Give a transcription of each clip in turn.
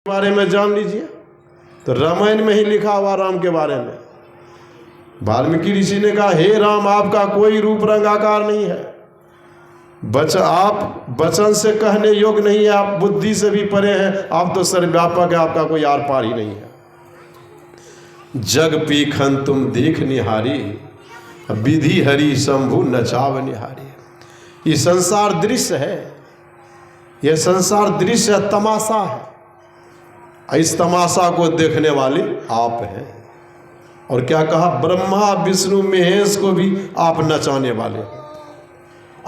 बारे में जान लीजिए। तो रामायण में ही लिखा हुआ राम के बारे में वाल्मीकि ऋषि ने कहा, हे राम, आपका कोई रूप रंग आकार नहीं है, आप वचन से कहने योग्य नहीं है, आप बुद्धि से भी परे हैं, आप तो सर्वव्यापक है, आपका कोई आर पार ही नहीं है। जग पीखन तुम देख निहारी, विधि हरि शंभु नचाव निहारी। ये संसार दृश्य है, यह संसार दृश्य तमाशा है। इस तमाशा को देखने वाले आप हैं। और क्या कहा, ब्रह्मा विष्णु महेश को भी आप नचाने वाले हैं।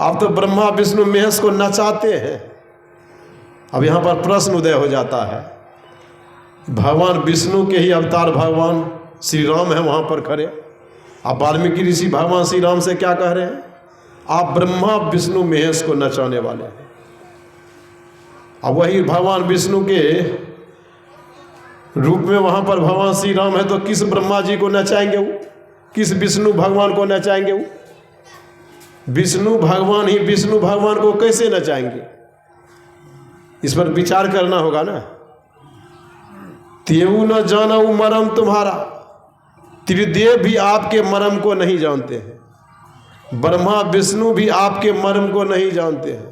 आप तो ब्रह्मा विष्णु महेश को नचाते हैं। अब यहाँ पर प्रश्न उदय हो जाता है, भगवान विष्णु के ही अवतार भगवान श्री राम है वहाँ पर खड़े, आप वाल्मीकि ऋषि भगवान श्री राम से क्या कह रहे हैं, आप ब्रह्मा विष्णु महेश को नचाने वाले हैं। अब वही भगवान विष्णु के रूप में वहां पर भगवान श्री राम है, तो किस ब्रह्मा जी को नचाएंगे वो, किस विष्णु भगवान को नचाएंगे वो? विष्णु भगवान ही विष्णु भगवान को कैसे नचाएंगे? इस पर विचार करना होगा ना। तेऊ न जाना मरम तुम्हारा, त्रिदेव भी आपके मरम को नहीं जानते हैं, ब्रह्मा विष्णु भी आपके मर्म को नहीं जानते हैं,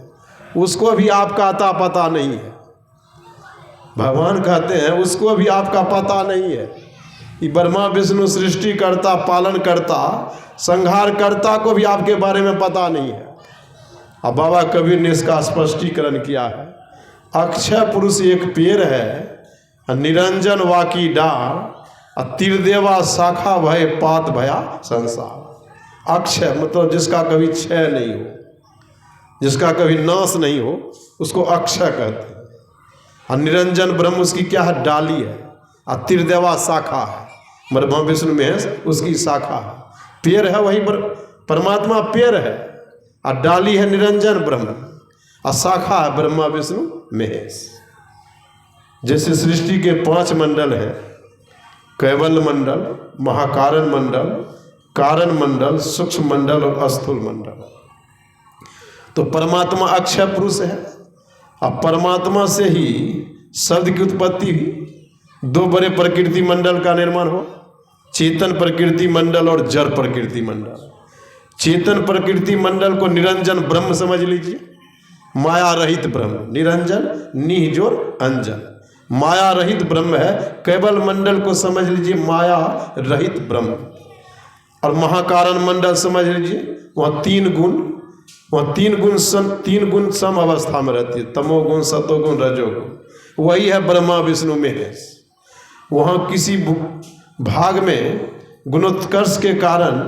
उसको भी आपका अता पता नहीं है। भगवान कहते हैं उसको भी आपका पता नहीं है। ये ब्रह्मा विष्णु सृष्टि करता, पालन करता, संहार करता को भी आपके बारे में पता नहीं है। अब बाबा कबीर ने इसका स्पष्टीकरण किया है, अक्षय पुरुष एक पेड़ है, निरंजन वाकी डार, त्रिदेवा शाखा भय पात भया संसार। अक्षय मतलब जिसका कभी क्षय नहीं हो, जिसका कभी नाश नहीं हो, उसको अक्षय कहते हैं। और निरंजन ब्रह्म उसकी क्या है, डाली है। और त्रिदेवा शाखा है, ब्रह्मा विष्णु महेश उसकी शाखा है। पेड़ है वही परमात्मा पेड़ है, और डाली है निरंजन ब्रह्म, और शाखा है ब्रह्मा विष्णु महेश। जैसे सृष्टि के 5 मंडल है, कैवल्य मंडल, महाकारण मंडल, कारण मंडल, सूक्ष्म मंडल और स्थूल मंडल। तो परमात्मा अक्षय पुरुष है। अब परमात्मा से ही शब्द की उत्पत्ति हुई। 2 बड़े प्रकृति मंडल का निर्माण हो, चेतन प्रकृति मंडल और जड़ प्रकृति मंडल। चेतन प्रकृति मंडल को निरंजन ब्रह्म समझ लीजिए, माया रहित ब्रह्म, निरंजन निजोर अंजन, माया रहित ब्रह्म है। केवल मंडल को समझ लीजिए माया रहित ब्रह्म। और महाकारण मंडल समझ लीजिए, वहाँ 3 गुण, वहाँ 3 गुण सम अवस्था में रहती है, तमोगुण, सतोगुण, रजोगुण। वही है ब्रह्मा विष्णु महेश। वहाँ किसी भाग में गुणोत्कर्ष के कारण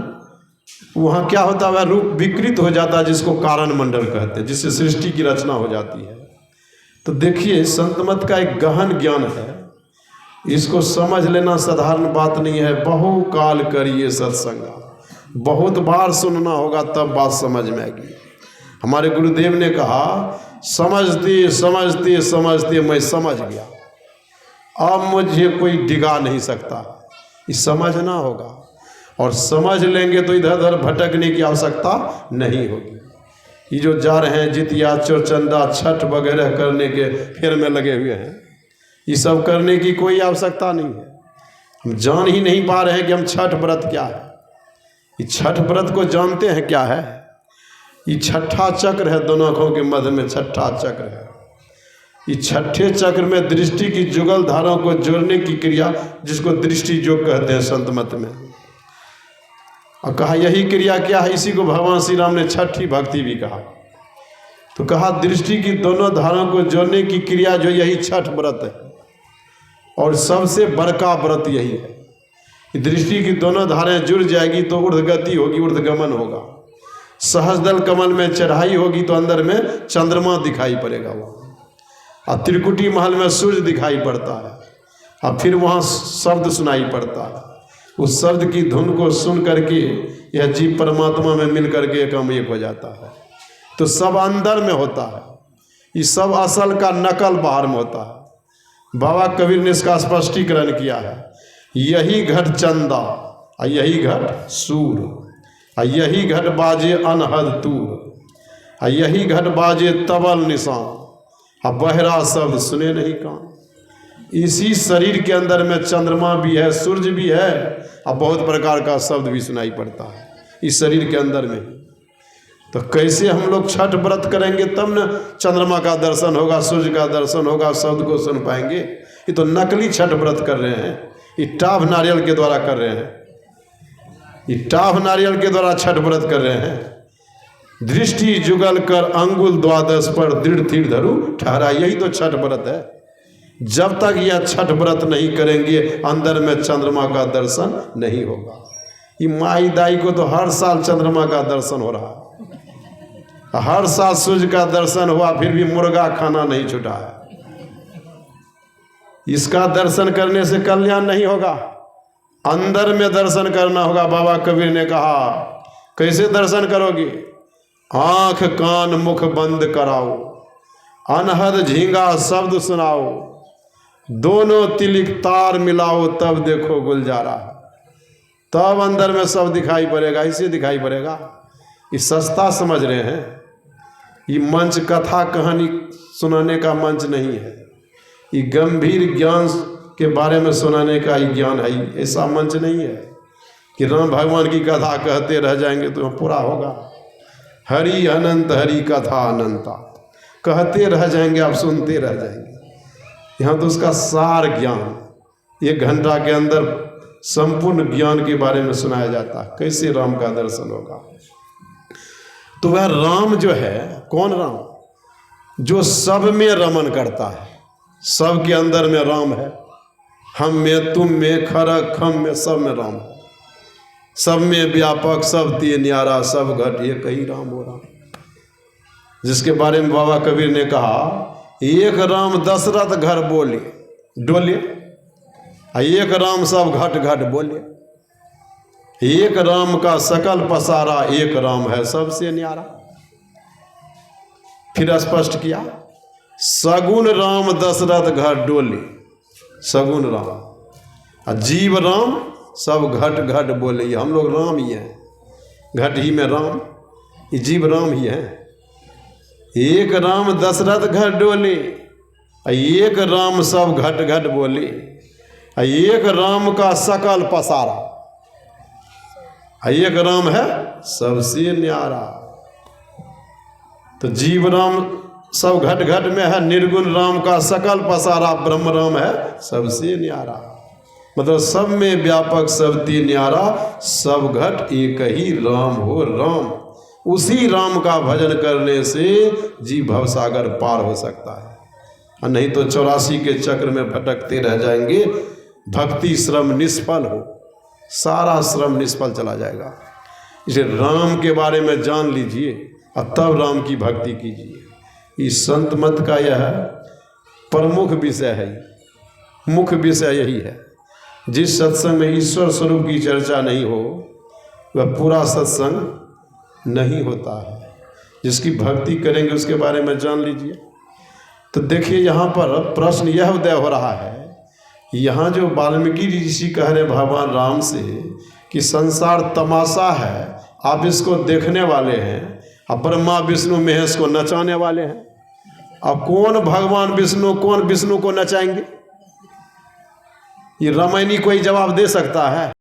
वहाँ क्या होता है, रूप विकृत हो जाता है, जिसको कारण मंडल कहते हैं, जिससे सृष्टि की रचना हो जाती है। तो देखिए, संत मत का एक गहन ज्ञान है, इसको समझ लेना साधारण बात नहीं है। बहु काल करिए सत्संगा, बहुत बार सुनना होगा तब बात समझ में आएगी। हमारे गुरुदेव ने कहा, समझते समझते समझते मैं समझ गया, अब मुझे कोई डिगा नहीं सकता। ये समझना होगा, और समझ लेंगे तो इधर उधर भटकने की आवश्यकता नहीं होगी। ये जो जा रहे हैं जितिया, चौचंदा, छठ वगैरह करने के फेर में लगे हुए हैं, ये सब करने की कोई आवश्यकता नहीं है। हम जान ही नहीं पा रहे हैं कि हम छठ व्रत क्या है। ये छठ व्रत को जानते हैं क्या है? ये छठा चक्र है, दोनों आँखों के मध्य में छठा चक्र है। ये छठे चक्र में दृष्टि की जुगल धाराओं को जोड़ने की क्रिया, जिसको दृष्टि योग कहते हैं संत मत में। और कहा यही क्रिया क्या है, इसी को भगवान श्री राम ने छठी भक्ति भी कहा। तो कहा दृष्टि की दोनों धाराओं को जोड़ने की क्रिया जो यही छठ व्रत है, और सबसे बड़का व्रत यही है। दृष्टि की दोनों धाराएं जुड़ जाएगी तो ऊर्ध्वगति होगी, ऊर्ध्वगमन होगा। सहस्रदल कमल में चढ़ाई होगी तो अंदर में चंद्रमा दिखाई पड़ेगा वहाँ, और त्रिकुटी महल में सूर्य दिखाई पड़ता है, और फिर वहाँ शब्द सुनाई पड़ता है। उस शब्द की धुन को सुन करके यह जीव परमात्मा में मिल करके एक हो जाता है। तो सब अंदर में होता है, ये सब असल का नकल बाहर में होता है। बाबा कबीर ने इसका स्पष्टीकरण किया है, यही घट चंदा, यही घट सूर, यही घट बाजे अनहद तूर, यही घट बाजे तबल निशान, अब बहरा शब्द सुने नहीं कान। इसी शरीर के अंदर में चंद्रमा भी है, सूर्य भी है और बहुत प्रकार का शब्द भी सुनाई पड़ता है इस शरीर के अंदर में। तो कैसे हम लोग छठ व्रत करेंगे तब न चंद्रमा का दर्शन होगा, सूर्य का दर्शन होगा, शब्द को सुन पाएंगे। ये तो नकली छठ व्रत कर रहे हैं, ये टाभ नारियल के द्वारा कर रहे हैं, ये टाभ नारियल के द्वारा छठ व्रत कर रहे हैं। दृष्टि जुगल कर अंगुल द्वादश पर दृढ़ थीर धरू ठहरा, यही तो छठ व्रत है। जब तक यह छठ व्रत नहीं करेंगे अंदर में चंद्रमा का दर्शन नहीं होगा। ये माई दाई को तो हर साल चंद्रमा का दर्शन हो रहा है, हर साल सूर्य का दर्शन हुआ, फिर भी मुर्गा खाना नहीं छूटा है। इसका दर्शन करने से कल्याण नहीं होगा, अंदर में दर्शन करना होगा। बाबा कबीर ने कहा कैसे दर्शन करोगे? आंख कान मुख बंद कराओ, अनहद झींगा शब्द सुनाओ, दोनों तिलिक तार मिलाओ, तब देखो गुलजारा। तब अंदर में सब दिखाई पड़ेगा, इसे दिखाई पड़ेगा। ये सस्ता समझ रहे हैं, ये मंच कथा कहानी सुनाने का मंच नहीं है, ये गंभीर ज्ञान के बारे में सुनाने का ही ज्ञान है। ऐसा मंच नहीं है कि राम भगवान की कथा कहते रह जाएंगे तो पूरा होगा। हरि अनंत हरि कथा अनंता, कहते रह जाएंगे, आप सुनते रह जाएंगे। यहाँ तो उसका सार ज्ञान 1 घंटा के अंदर संपूर्ण ज्ञान के बारे में सुनाया जाता है, कैसे राम का दर्शन होगा। तो वह राम जो है, कौन राम? जो सब में रमन करता है, सब के अंदर में राम है। हम में, तुम में, खर खम में, सब में राम है। सब में व्यापक, सब ते न्यारा, सब घट एक ही राम हो रहा, जिसके बारे में बाबा कबीर ने कहा एक राम दशरथ घर बोले डोले, एक राम सब घट घट बोले, एक राम का सकल पसारा, एक राम है सबसे न्यारा। फिर स्पष्ट किया सगुन राम दशरथ घर डोले, सगुन राम, जीव राम सब घट घट बोले। हम लोग राम ही हैं, घट ही में राम, ये जीव राम ही है। एक राम दशरथ घर डोले, एक राम सब घट घट बोले, एक राम का सकल पसारा, एक राम है सबसे न्यारा। तो जीव राम सब घट घट में है, निर्गुण राम का सकल पसारा, ब्रह्म राम है सबसे न्यारा। मतलब सब में व्यापक, सब ते न्यारा, सब घट एक ही राम हो राम। उसी राम का भजन करने से जी भवसागर पार हो सकता है, और नहीं तो 84 के चक्र में भटकते रह जाएंगे। भक्ति श्रम निष्फल हो, सारा श्रम निष्फल चला जाएगा। इसे राम के बारे में जान लीजिए और तब राम की भक्ति कीजिए। इस संत मत का यह प्रमुख विषय है, मुख्य विषय यही है। जिस सत्संग में ईश्वर स्वरूप की चर्चा नहीं हो वह पूरा सत्संग नहीं होता है। जिसकी भक्ति करेंगे उसके बारे में जान लीजिए। तो देखिए यहाँ पर प्रश्न यह उदय हो रहा है, यहाँ जो वाल्मीकि ऋषि कह रहे भगवान राम से कि संसार तमाशा है, आप इसको देखने वाले हैं, अब ब्रह्मा विष्णु महेश को नचाने वाले हैं। अब कौन भगवान विष्णु, कौन विष्णु को नचाएंगे? ये रामायणी कोई जवाब दे सकता है?